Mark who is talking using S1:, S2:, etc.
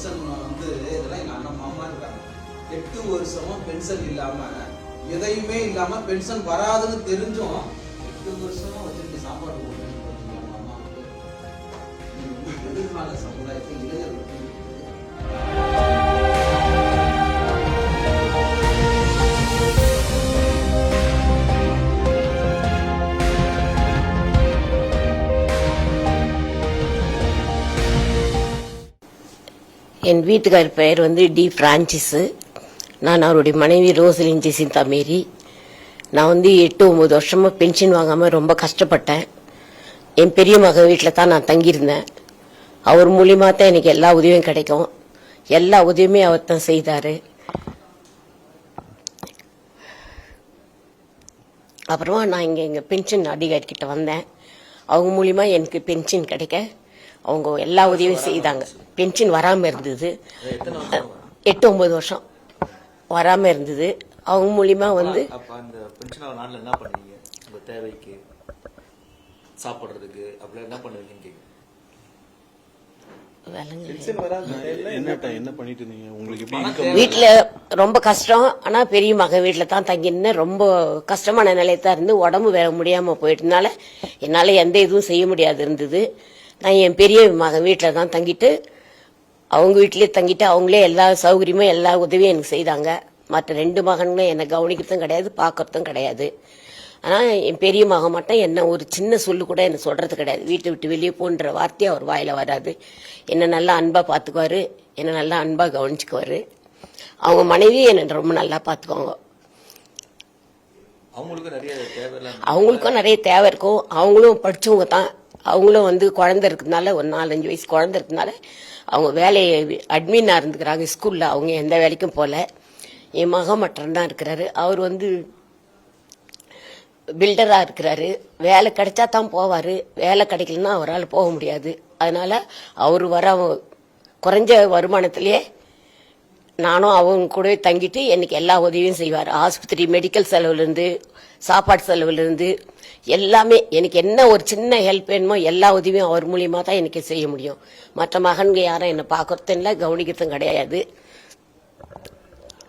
S1: Pension இதெல்லாம் எங்க அண்ணன் மாமா இருக்காங்க. 8 வருஷமா பென்ஷன் இல்லாம எதையுமே இல்லாம பென்ஷன் வராதுன்னு தெரிஞ்சும் 8 வருஷமா வச்சிருக்க சாப்பாடு போட்டு மாமாவுக்கு எதிர்கால சமுதாயத்தை இளைஞர்களுக்கு
S2: என் வீட்டுக்கார் பெயர் டி பிரான்சிஸு. நான் அவருடைய மனைவி ரோசலின் ஜெசிந்தா மேரி. நான் 8-9 வருஷமா பென்ஷன் வாங்காமல் ரொம்ப கஷ்டப்பட்டேன். என் பெரிய மக வீட்டில் தான் நான் தங்கியிருந்தேன். அவர் மூலியமாக தான் எனக்கு எல்லா உதவியும் கிடைக்கும். எல்லா உதவியுமே அவர் தான் செய்தார். அப்புறமா நான் எங்கள் பென்ஷன் அதிகாரிக்கிட்ட வந்தேன். அவங்க மூலியமா எனக்கு பென்ஷன் கிடைக்க அவங்க எல்லா உதவியும் செய்தாங்க. பென்ஷன் வராமல் இருந்தது, 8-9 வருஷம் வராமல் இருந்தது. அவங்க மூலியமா
S3: தேவைக்கு சாப்பிடுறதுக்கு அப்படி என்ன பண்ணுவீங்க?
S2: வீட்டுல ரொம்ப கஷ்டம். ஆனா பெரிய மக வீட்டுல தான் தங்கியிருந்தேன். ரொம்ப கஷ்டமான நிலையத்தான் இருந்து உடம்பு வேற முடியாம போயிட்டதுனால என்னால எந்த இதுவும் செய்ய முடியாது இருந்தது. நான் என் பெரிய மகன் வீட்டில் தான் தங்கிட்டு அவங்க வீட்டிலேயே தங்கிட்டு அவங்களே எல்லா சௌகரியமும் எல்லா உதவியும் எனக்கு செய்தாங்க. மற்ற 2 மகன்களும் என்னை கவனிக்கிறதும் கிடையாது, பார்க்கறதும் கிடையாது. ஆனால் என் பெரிய மகன் மட்டும் என்ன ஒரு சின்ன சொல்லு கூட என்ன சொல்றது கிடையாது. வீட்டை விட்டு வெளியே போன்ற வார்த்தையை அவர் வாயில வராது. என்னை நல்லா அன்பா பார்த்துக்குவாரு, என்னை நல்லா அன்பா கவனிச்சுக்குவாரு. அவங்க மனைவி என்னை ரொம்ப நல்லா பார்த்துக்குவாங்க. அவங்களுக்கும் நிறைய தேவை இருக்கும். அவங்களும் படிச்சவங்க தான். அவங்களும் குழந்தை இருக்கிறதுனால ஒரு 4-5 வயசு குழந்தை இருக்கிறதுனால அவங்க வேலையை அட்மினா இருந்துக்கிறாங்க ஸ்கூல்ல. அவங்க எந்த வேலைக்கும் போல. என் மகன் மட்டும் தான் இருக்கிறாரு. அவர் பில்டரா இருக்கிறாரு. வேலை கிடைச்சா தான் போவாரு, வேலை கிடைக்கலன்னா அவரால் போக முடியாது. அதனால அவர் குறைஞ்ச வருமானத்திலேயே நானும் அவங்க கூடவே தங்கிட்டு எனக்கு எல்லா உதவியும் செய்வார். ஆஸ்பத்திரி மெடிக்கல் செலவுல இருந்து சாப்பாடு செலவுல இருந்து எல்லாமே எனக்கு என்ன ஒரு சின்ன ஹெல்ப் வேணுமோ எல்லா உதவியும் அவர் மூலியமா தான் எனக்கு செய்ய முடியும். மற்ற மகன்கள் யாரும் என்னை பார்க்கறதும் இல்லை, கவனிக்கிறதும் கிடையாது.